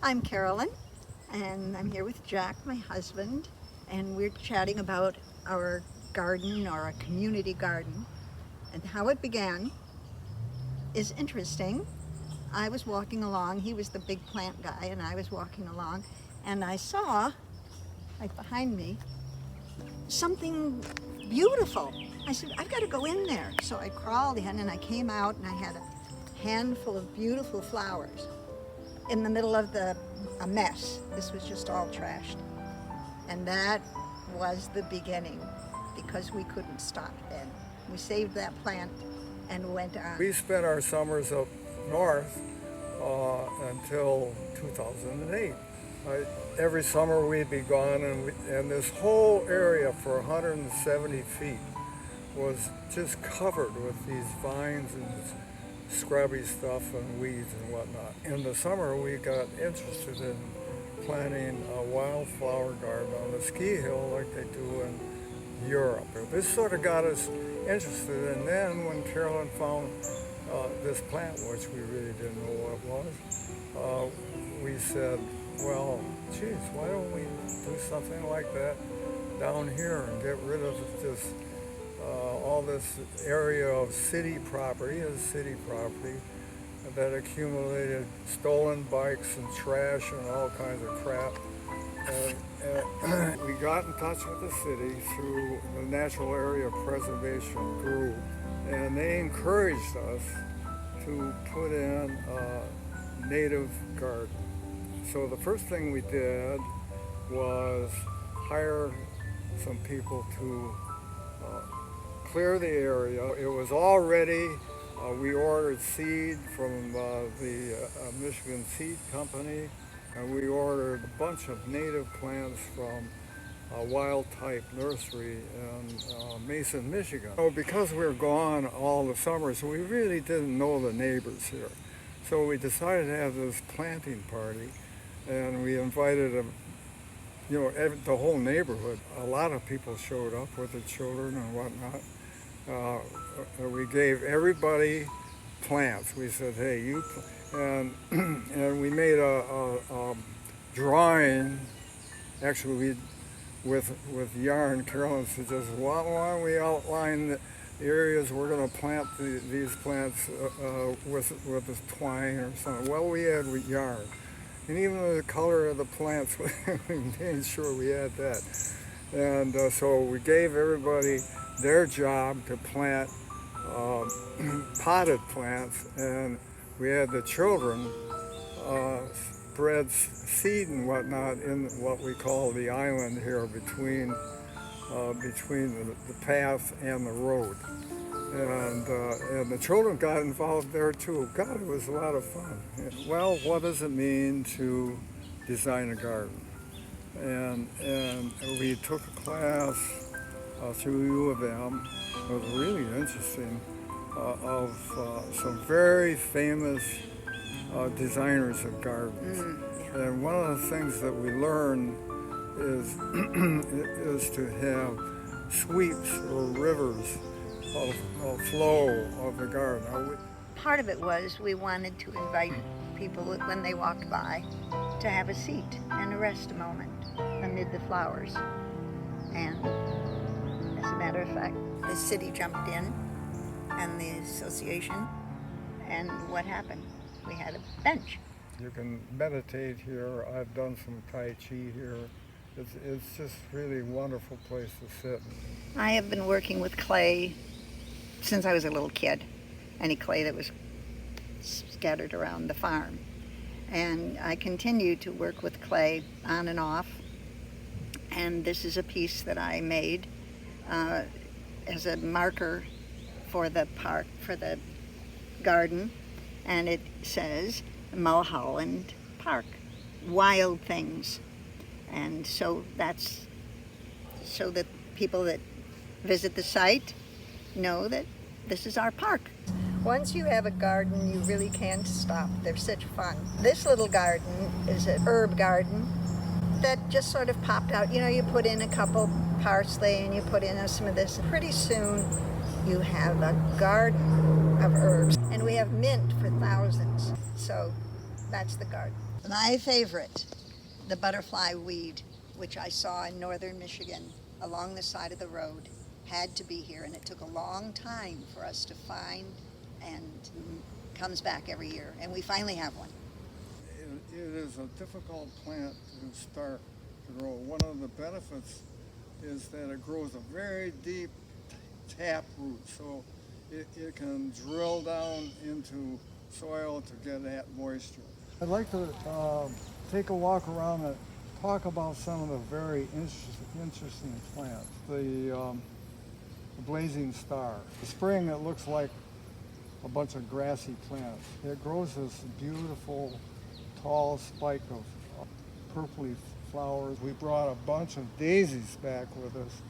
I'm Carolyn, and I'm here with Jack, my husband, and we're chatting about our garden, or a community garden, and how it began is interesting. I was walking along, he was the big plant guy, and I was walking along, and I saw, like behind me, something beautiful. I said, I've got to go in there. So I crawled in and I came out and I had a handful of beautiful flowers in the middle of a mess. This was just all trashed. And that was the beginning, because we couldn't stop then. We saved that plant and went on. We spent our summers up north until 2008. Every summer we'd be gone, and this whole area for 170 feet was just covered with these vines and scrubby stuff and weeds and whatnot. In the summer we got interested in planting a wildflower garden on the ski hill like they do in Europe. This sort of got us interested, and then when Carolyn found this plant, which we really didn't know what it was, we said, well, geez, why don't we do something like that down here and get rid of this, all this area of city property that accumulated stolen bikes and trash and all kinds of crap. And we got in touch with the city through the Natural Area Preservation Group, and they encouraged us to put in a native garden. So the first thing we did was hire some people to clear the area. It was all ready. We ordered seed from the Michigan Seed Company, and we ordered a bunch of native plants from a wild type nursery in Mason, Michigan. So because we were gone all the summer, so we really didn't know the neighbors here. So we decided to have this planting party, and we invited the whole neighborhood. A lot of people showed up with their children and whatnot. We gave everybody plants. We said, hey, you, and we made a drawing, actually with yarn. Carolyn suggested, why don't we outline the areas we're going to plant these plants with this twine or something. Well, we had yarn. And even the color of the plants, we made sure we had that. And so we gave everybody their job to plant potted plants, and we had the children spread seed and whatnot in what we call the island here between the path and the road. And the children got involved there too. God, it was a lot of fun. Well, what does it mean to design a garden? And we took a class through U of M. It was really interesting, of some very famous designers of gardens. Yeah. And one of the things that we learned is to have sweeps or rivers of flow of the garden. Part of it was we wanted to invite people when they walked by to have a seat and rest a moment amid the flowers. And as a matter of fact, the city jumped in, and the association, and what happened? We had a bench. You can meditate here. I've done some Tai Chi here. It's just really a wonderful place to sit. I have been working with clay since I was a little kid, any clay that was scattered around the farm. And I continue to work with clay on and off. And this is a piece that I made as a marker for the park, for the garden. And it says Mulholland Park, wild things. And so that's so that people that visit the site know that this is our park. Once you have a garden, you really can't stop. They're such fun. This little garden is an herb garden that just sort of popped out. You know, you put in a couple parsley and you put in some of this. Pretty soon you have a garden of herbs. And we have mint for thousands. So that's the garden. My favorite, the butterfly weed, which I saw in northern Michigan along the side of the road, had to be here, and it took a long time for us to find, and comes back every year, and we finally have one. It is a difficult plant to start to grow. One of the benefits is that it grows a very deep tap root, so it can drill down into soil to get that moisture. I'd like to take a walk around and talk about some of the very interesting plants. The blazing star. The spring, it looks like a bunch of grassy plants. It grows this beautiful tall spike of purpley flowers. We brought a bunch of daisies back with us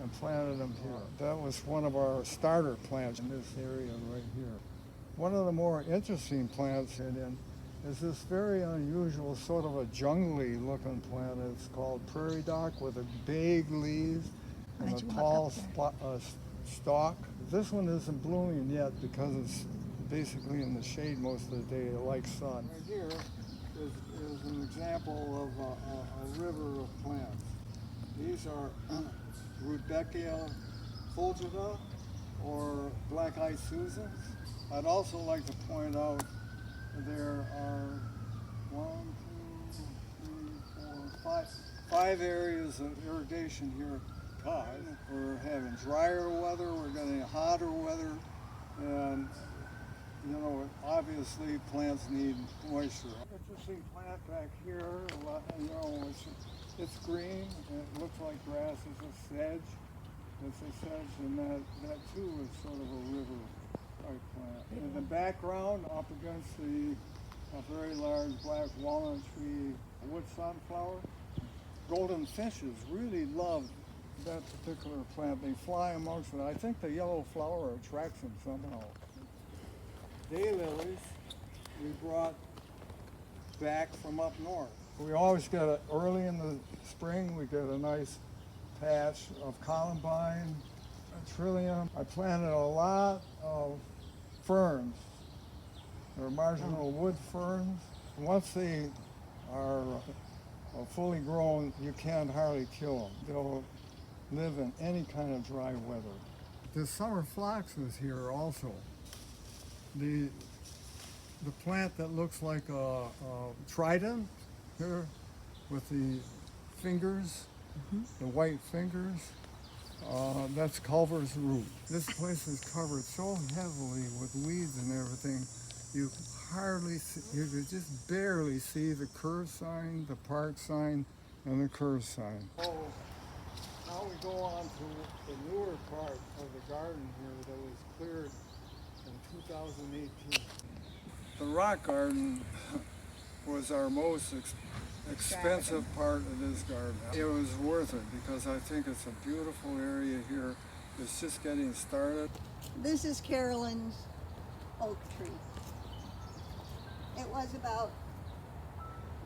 and planted them here. That was one of our starter plants in this area right here. One of the more interesting plants is this very unusual sort of a jungly looking plant. It's called prairie dock with a big leaves and a tall stalk. This one isn't blooming yet because it's basically in the shade most of the day. It likes sun. Right here is an example of a river of plants. These are Rudbeckia fulgida or black-eyed Susans. I'd also like to point out there are 5 areas of irrigation here. We're having drier weather, we're getting hotter weather, and obviously plants need moisture. Interesting plant back here, it's green, and it looks like grass. It's a sedge. It's a sedge, and that too is sort of a river type plant. In the background, up against a very large black walnut tree, wood sunflower, golden finches really love that particular plant. They fly amongst it. I think the yellow flower attracts them somehow. Daylilies we brought back from up north. We always get early in the spring, we get a nice patch of columbine, trillium. I planted a lot of ferns. They're marginal wood ferns. Once they are fully grown, you can't hardly kill them. They'll live in any kind of dry weather. The summer phlox is here also. The plant that looks like a trident here with the fingers, the white fingers, that's Culver's root. This place is covered so heavily with weeds and everything, you could just barely see the curve sign, the park sign, and the curve sign. Oh, now we go on to the newer part of the garden here that was cleared in 2018. The rock garden was our most expensive part of this garden. It was worth it because I think it's a beautiful area here. It's just getting started. This is Carolyn's oak tree. It was about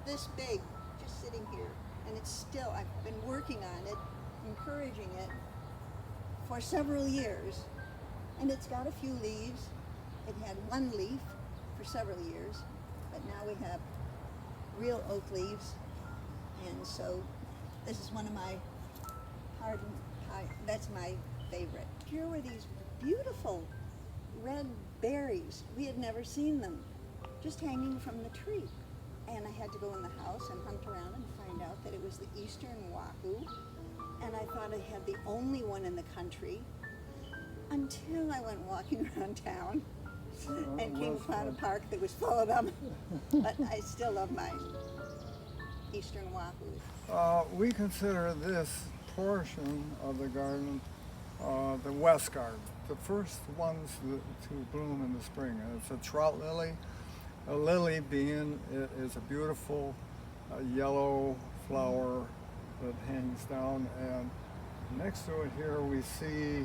this big, just sitting here, and it's still, I've been working on it, encouraging it for several years, and it's got a few leaves. It had one leaf for several years, but now we have real oak leaves, and so this is one of my that's my favorite. Here were these beautiful red berries. We had never seen them, just hanging from the tree. And I had to go in the house and hunt around and find out that it was the eastern wahoo, and I thought I had the only one in the country until I went walking around town and came upon a park that was full of them. But I still love my eastern wahoo. We consider this portion of the garden the west garden. The first ones to bloom in the spring. And it's a trout lily. A lily bean is a beautiful yellow flower that hangs down, and next to it here we see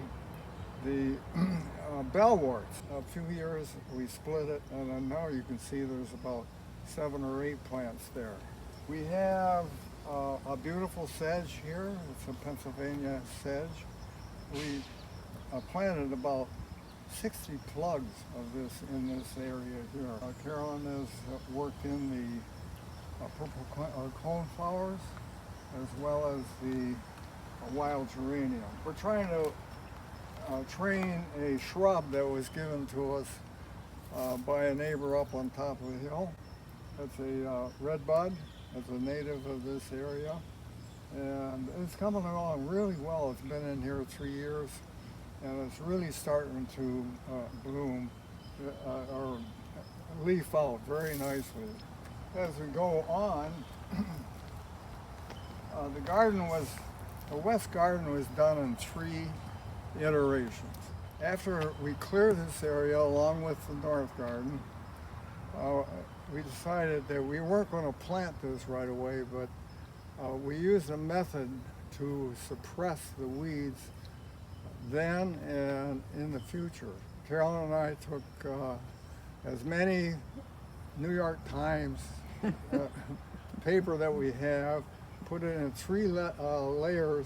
the bellwort. A few years we split it, and then now you can see there's about 7 or 8 plants there. We have a beautiful sedge here. It's a Pennsylvania sedge. We planted about 60 plugs of this in this area here. Carolyn has worked in purple coneflowers, as well as the wild geranium. We're trying to train a shrub that was given to us by a neighbor up on top of the hill. It's a redbud. It's a native of this area, and it's coming along really well. It's been in here 3 years, and it's really starting to bloom or leaf out very nicely. As we go on, the west garden was done in 3 iterations. After we cleared this area along with the north garden, we decided that we weren't going to plant this right away, but we used a method to suppress the weeds then and in the future. Carolyn and I took as many New York Times paper that we have, put it in 3 layers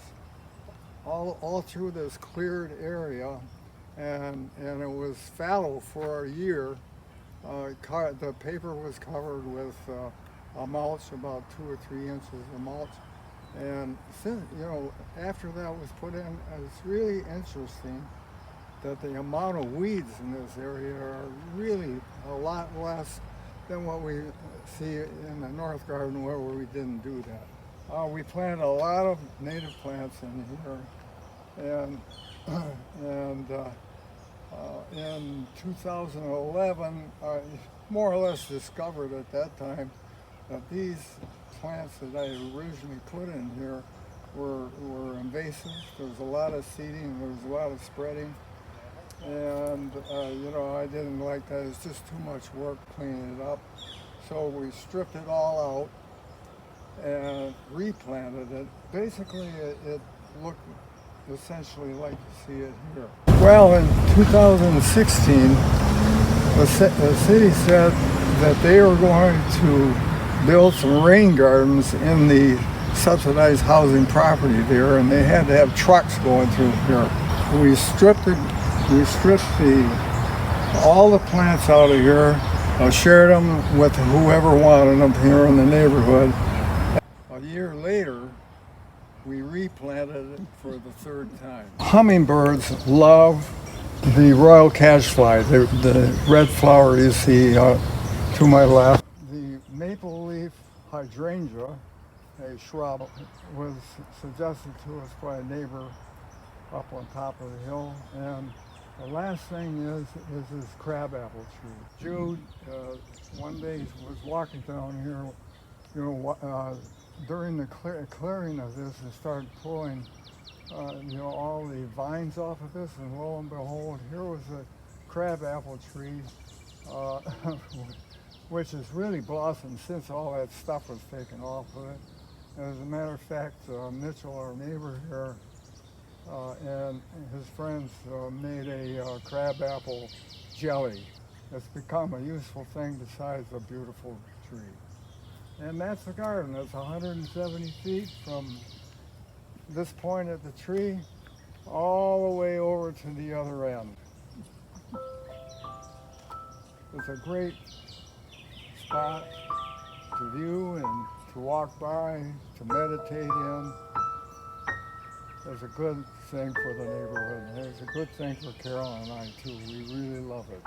all through this cleared area, and it was fallow for a year. The paper was covered with a mulch, about 2 or 3 inches of mulch, and since, after that was put in, it's really interesting that the amount of weeds in this area are really a lot less than what we see in the north garden where we didn't do that. We planted a lot of native plants in here, and in 2011, I more or less discovered at that time that these plants that I originally put in here were invasive. There was a lot of seeding, there was a lot of spreading, and I didn't like that. It's just too much work cleaning it up. So we stripped it all out and replanted it. Basically, it looked essentially like you see it here. Well, in 2016, the city said that they were going to build some rain gardens in the subsidized housing property there, and they had to have trucks going through here. We stripped all the plants out of here, shared them with whoever wanted them here in the neighborhood. A year later, we replanted it for the 3rd time. Hummingbirds love the royal cashfly, the red flower you see to my left. The maple leaf hydrangea, a shrub, was suggested to us by a neighbor up on top of the hill. And the last thing is this crabapple tree. Jude one day was walking down here, during the clearing of this, and started pulling all the vines off of this, and lo and behold, here was a crabapple tree, which has really blossomed since all that stuff was taken off of it. As a matter of fact, Mitchell, our neighbor here, and his friends made a crabapple jelly. It's become a useful thing besides a beautiful tree. And that's the garden. It's 170 feet from this point at the tree all the way over to the other end. It's a great spot to view and to walk by, to meditate in. It's a good thing for the neighborhood. It's a good thing for Carolyn and I too. We really love it.